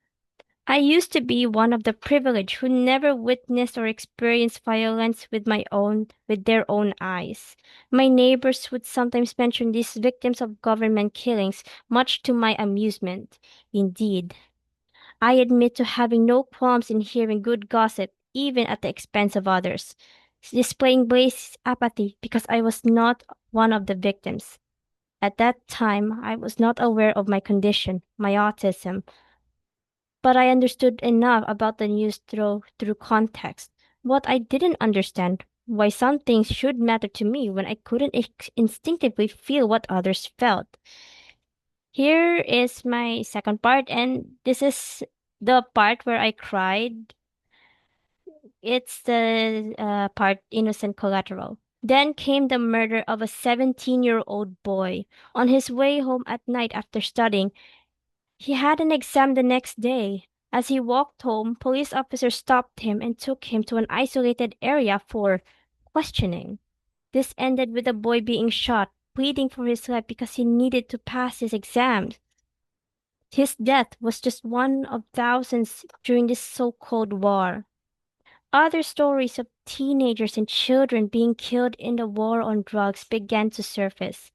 I used to be one of the privileged who never witnessed or experienced violence with their own eyes. My neighbors would sometimes mention these victims of government killings, much to my amusement. Indeed, I admit to having no qualms in hearing good gossip, even at the expense of others, displaying blaze apathy because I was not one of the victims. At that time, I was not aware of my condition, my autism, but I understood enough about the news through context. What I didn't understand, why some things should matter to me when I couldn't instinctively feel what others felt. Here is my second part, and this is the part where I cried. It's the part innocent collateral. Then came the murder of a 17-year-old boy. On his way home at night after studying, he had an exam the next day. As he walked home, police officers stopped him and took him to an isolated area for questioning. This ended with the boy being shot, pleading for his life because he needed to pass his exams. His death was just one of thousands during this so-called war. Other stories of teenagers and children being killed in the war on drugs began to surface.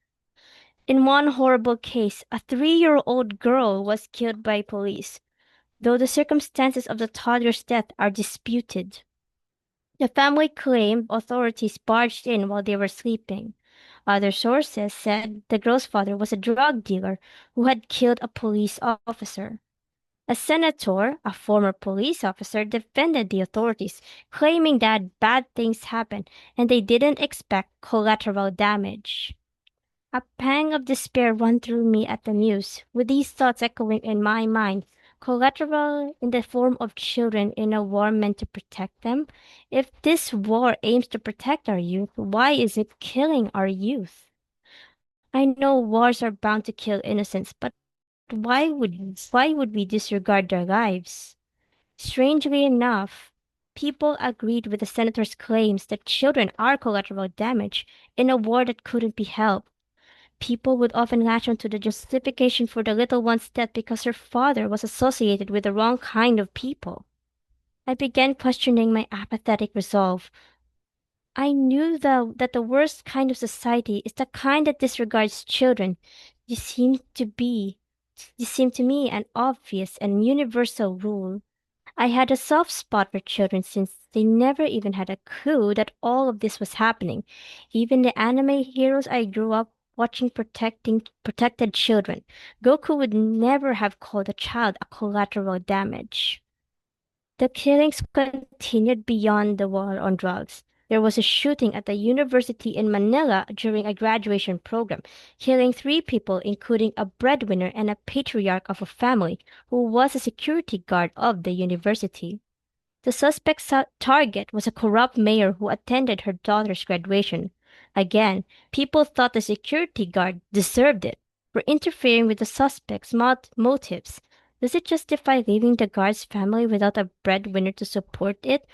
In one horrible case, a 3-year-old girl was killed by police, though the circumstances of the toddler's death are disputed. The family claimed authorities barged in while they were sleeping. Other sources said the girl's father was a drug dealer who had killed a police officer. A senator, a former police officer, defended the authorities, claiming that bad things happened and they didn't expect collateral damage. A pang of despair ran through me at the news, with these thoughts echoing in my mind. Collateral in the form of children in a war meant to protect them? If this war aims to protect our youth, why is it killing our youth? I know wars are bound to kill innocents, but why would we disregard their lives? Strangely enough, people agreed with the senator's claims that children are collateral damage in a war that couldn't be helped. People would often latch onto the justification for the little one's death because her father was associated with the wrong kind of people. I began questioning my apathetic resolve. I knew, though, that the worst kind of society is the kind that disregards children. This seemed to be, this seemed to me an obvious and universal rule. I had a soft spot for children since they never even had a clue that all of this was happening. Even the anime heroes I grew up watching protected children. Goku would never have called a child a collateral damage. The killings continued beyond the war on drugs. There was a shooting at the university in Manila during a graduation program, killing 3 people, including a breadwinner and a patriarch of a family who was a security guard of the university. The suspect's target was a corrupt mayor who attended her daughter's graduation. Again, people thought the security guard deserved it for interfering with the suspect's motives. Does it justify leaving the guard's family without a breadwinner to support it,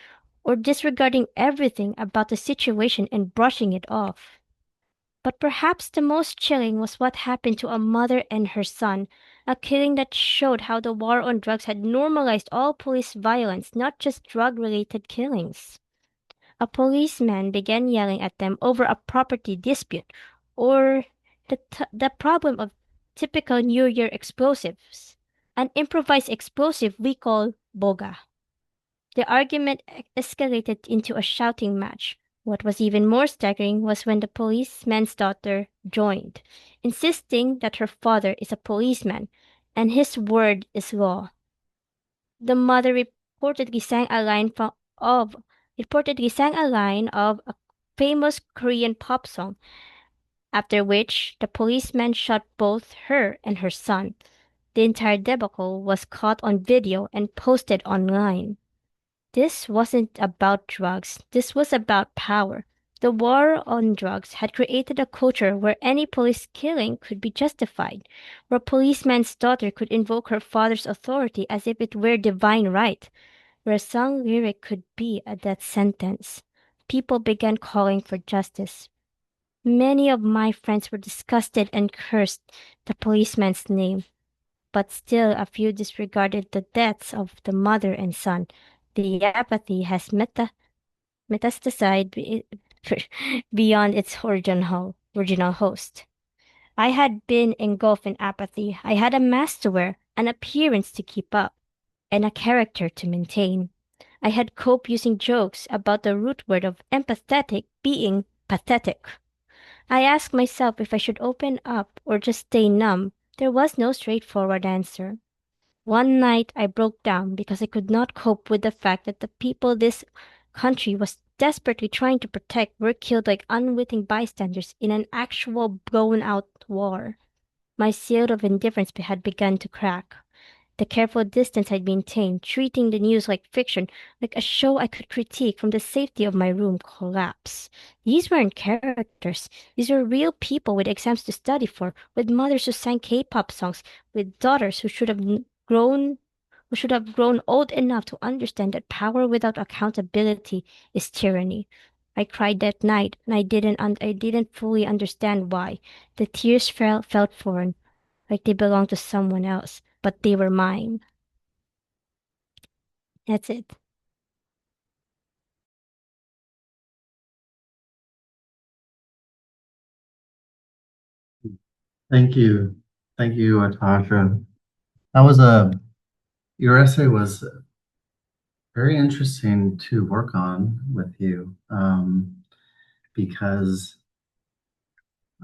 or disregarding everything about the situation and brushing it off? But perhaps the most chilling was what happened to a mother and her son, a killing that showed how the war on drugs had normalized all police violence, not just drug-related killings. A policeman began yelling at them over a property dispute, or the problem of typical New Year explosives, an improvised explosive we call boga. The argument escalated into a shouting match. What was even more staggering was when the policeman's daughter joined, insisting that her father is a policeman and his word is law. The mother reportedly sang a line of a famous Korean pop song, after which the policeman shot both her and her son. The entire debacle was caught on video and posted online. This wasn't about drugs. This was about power. The war on drugs had created a culture where any police killing could be justified, where a policeman's daughter could invoke her father's authority as if it were divine right, where a song lyric could be a death sentence. People began calling for justice. Many of my friends were disgusted and cursed the policeman's name, but still a few disregarded the deaths of the mother and son. The apathy has metastasized beyond its original host. I had been engulfed in apathy. I had a mask to wear, an appearance to keep up, and a character to maintain. I had coped using jokes about the root word of empathetic being pathetic. I asked myself if I should open up or just stay numb. There was no straightforward answer. One night I broke down because I could not cope with the fact that the people this country was desperately trying to protect were killed like unwitting bystanders in an actual blown out war. My shield of indifference had begun to crack. The careful distance I'd maintained, treating the news like fiction, like a show I could critique from the safety of my room, collapsed. These weren't characters. These were real people with exams to study for, with mothers who sang K-pop songs, with daughters who should have grown old enough to understand that power without accountability is tyranny. I cried that night, and I didn't fully understand why. The tears felt foreign, like they belonged to someone else, but they were mine. That's it. Thank you. Thank you, Atasha. That was your essay was very interesting to work on with you, because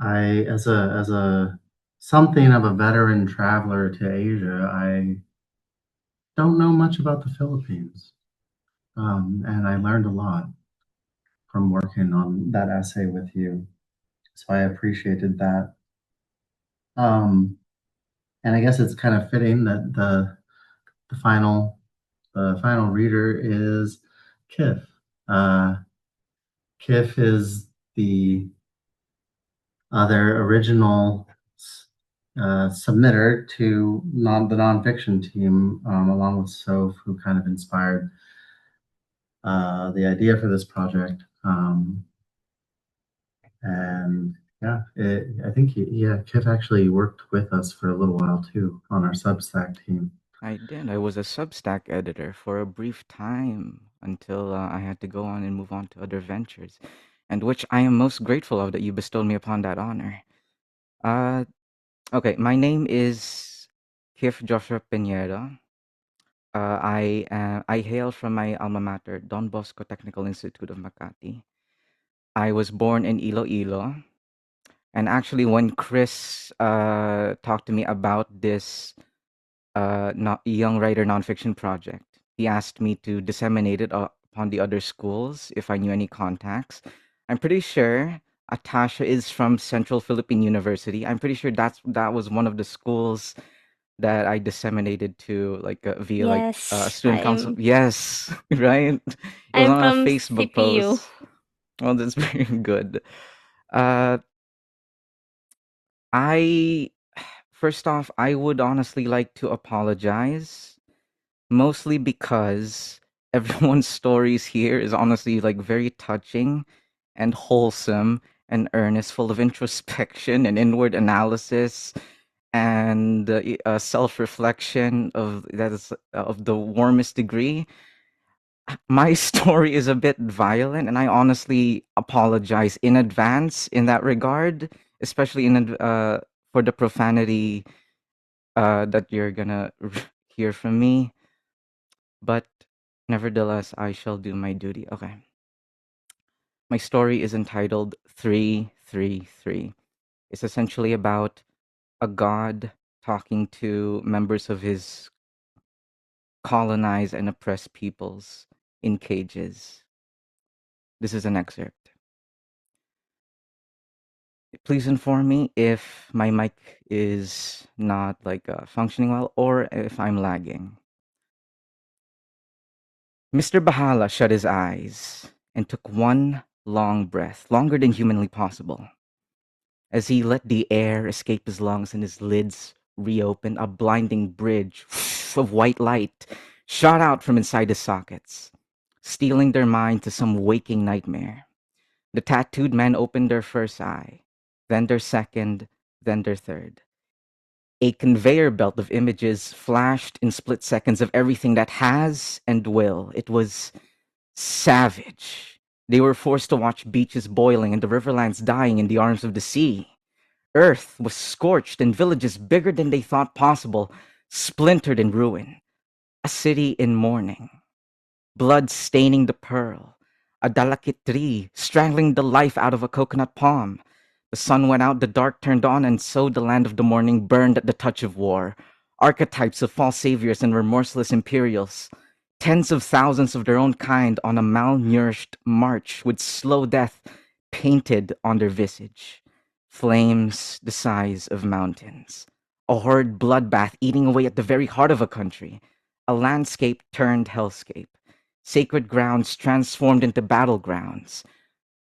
as a something of a veteran traveler to Asia, I don't know much about the Philippines, and I learned a lot from working on that essay with you. So I appreciated that. And I guess it's kind of fitting that the final the final reader is Kif. Uh, Kif is the other original submitter to the nonfiction team, along with Soph, who kind of inspired the idea for this project. And yeah, I think Kif actually worked with us for a little while too on our Substack team. I did. I was a Substack editor for a brief time until I had to go on and move on to other ventures, and which I am most grateful of that you bestowed me upon that honor. Okay, my name is Kif Joshua Pinheiro. I hail from my alma mater, Don Bosco Technical Institute of Makati. I was born in Iloilo, and actually, when Chris talked to me about this young writer nonfiction project, he asked me to disseminate it upon the other schools if I knew any contacts. I'm pretty sure Atasha is from Central Philippine University. I'm pretty sure that was one of the schools that I disseminated to, like via like a Yes, student council. Yes, right. It was I'm on a from Facebook CPU. post. Well, that's very good. Uh, I first off, I would honestly like to apologize, mostly because everyone's stories here is honestly like very touching and wholesome and earnest, full of introspection and inward analysis and self-reflection of the warmest degree. My story is a bit violent, and I honestly apologize in advance in that regard, especially for the profanity that you're gonna hear from me. But nevertheless, I shall do my duty. Okay. My story is entitled 333. It's essentially about a god talking to members of his colonized and oppressed peoples in cages. This is an excerpt. Please inform me if my mic is not like functioning well or if I'm lagging. Mr. Bahala shut his eyes and took one long breath, longer than humanly possible. As he let the air escape his lungs and his lids reopened, a blinding bridge of white light shot out from inside his sockets, stealing their mind to some waking nightmare. The tattooed men opened their first eye, then their second, then their third. A conveyor belt of images flashed in split seconds of everything that has and will. It was savage. They were forced to watch beaches boiling and the riverlands dying in the arms of the sea. Earth was scorched and villages bigger than they thought possible, splintered in ruin. A city in mourning. Blood staining the pearl. A dalakit tree strangling the life out of a coconut palm. The sun went out, the dark turned on, and so the land of the morning burned at the touch of war. archetypes of false saviors and remorseless imperials, tens of thousands of their own kind on a malnourished march with slow death painted on their visage, flames the size of mountains, a horrid bloodbath eating away at the very heart of a country, a landscape turned hellscape, sacred grounds transformed into battlegrounds.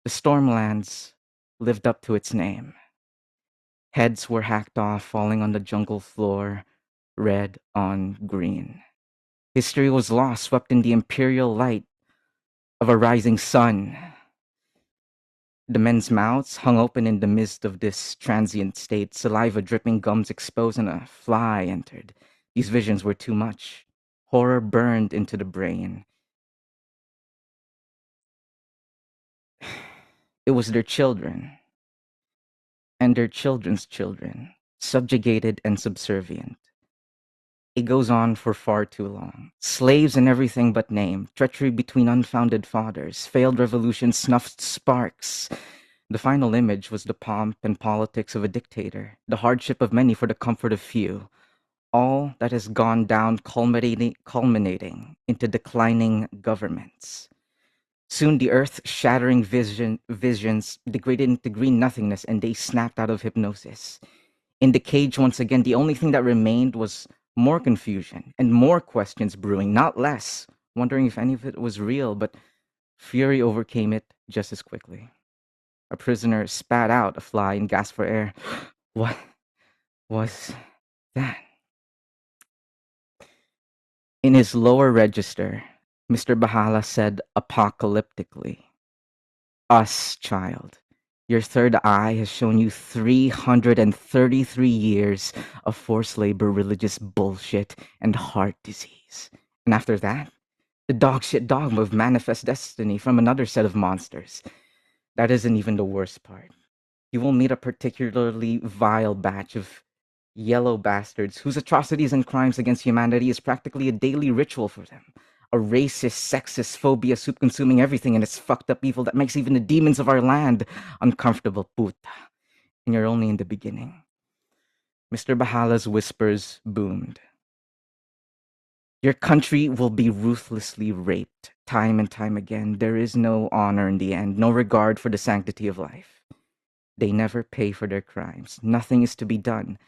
The Stormlands lived up to its name. Heads were hacked off, falling on the jungle floor, red on green. History was lost, swept in the imperial light of a rising sun. The men's mouths hung open in the midst of this transient state, saliva dripping, gums exposed, and a fly entered. These visions were too much. Horror burned into the brain. It was their children, and their children's children, subjugated and subservient. It goes on for far too long. Slaves in everything but name, treachery between unfounded fathers, failed revolutions, snuffed sparks. The final image was the pomp and politics of a dictator, the hardship of many for the comfort of few. All that has gone down culminating into declining governments. Soon the earth-shattering visions degraded into green nothingness, and they snapped out of hypnosis. In the cage once again, the only thing that remained was more confusion and more questions brewing, not less, wondering if any of it was real, but fury overcame it just as quickly. A prisoner spat out a fly and gasped for air. What was that? In his lower register, Mr. Bahala said apocalyptically, "Us, child. Your third eye has shown you 333 years of forced labor, religious bullshit, and heart disease. And after that, the dogshit dogma of manifest destiny from another set of monsters. That isn't even the worst part. You will meet a particularly vile batch of yellow bastards whose atrocities and crimes against humanity is practically a daily ritual for them. A racist, sexist phobia soup-consuming everything in its fucked up evil that makes even the demons of our land uncomfortable, puta. And you're only in the beginning." Mr. Bahala's whispers boomed. "Your country will be ruthlessly raped, time and time again. There is no honor in the end, no regard for the sanctity of life. They never pay for their crimes. Nothing is to be done.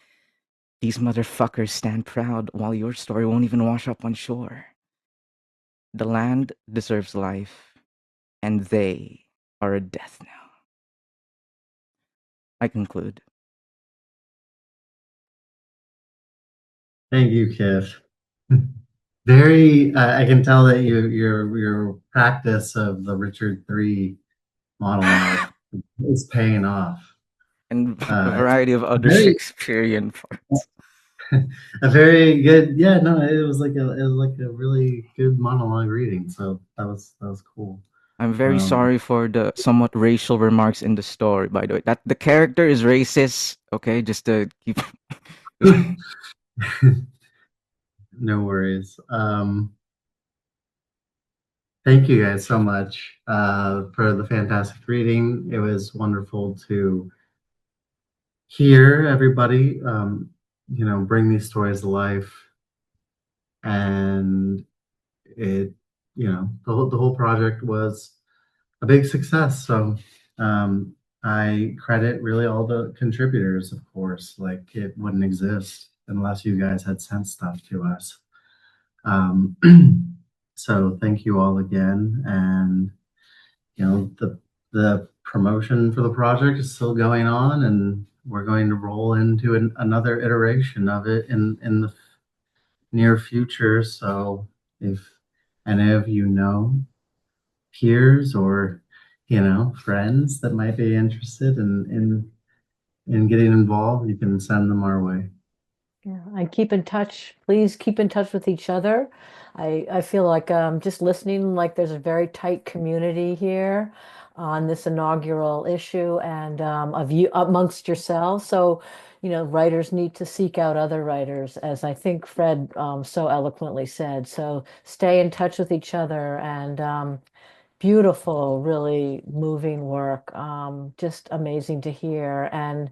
These motherfuckers stand proud while your story won't even wash up on shore. The land deserves life, and they are a death knell." I conclude. Thank you, Kif. Very, I can tell that your practice of the Richard III monologue is paying off. And a variety of other very- Shakespearean parts. A very good, yeah, no, it was like a really good monologue reading. So that was cool. I'm very sorry for the somewhat racial remarks in the story, by the way. That the character is racist, okay? Just to keep. No worries. Thank you guys so much for the fantastic reading. It was wonderful to hear everybody, bring these stories to life, and it, the whole project was a big success. So I credit really all the contributors, of course. Like, it wouldn't exist unless you guys had sent stuff to us. So thank you all again. And the promotion for the project is still going on, and we're going to roll into another iteration of it in the near future. So if any of you know peers or friends that might be interested in getting involved, you can send them our way. Yeah, and keep in touch. Please keep in touch with each other. I feel like just listening, like there's a very tight community here on this inaugural issue and of you amongst yourselves. So, writers need to seek out other writers, as I think Fred so eloquently said. So stay in touch with each other and beautiful, really moving work. Just amazing to hear. And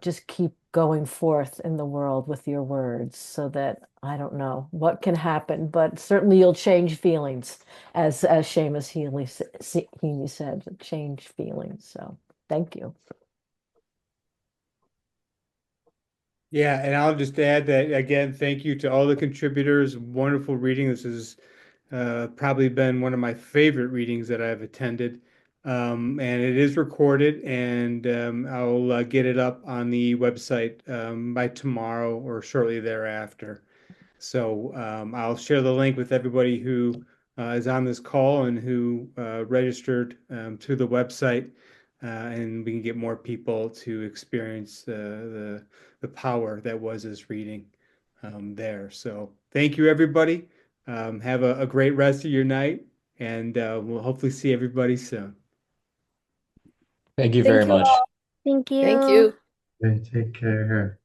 just keep going forth in the world with your words so that I don't know what can happen, but certainly you'll change feelings, as Seamus Heaney said, change feelings. So thank you. Yeah, and I'll just add that again, thank you to all the contributors. Wonderful reading. This has probably been one of my favorite readings that I've attended. And it is recorded, and I'll get it up on the website by tomorrow or shortly thereafter. So I'll share the link with everybody who is on this call and who registered to the website, and we can get more people to experience the power that was this reading there. So thank you, everybody. Have a great rest of your night, and we'll hopefully see everybody soon. Thank you Thank very you much. all. Thank Thank you. you. Okay, take care.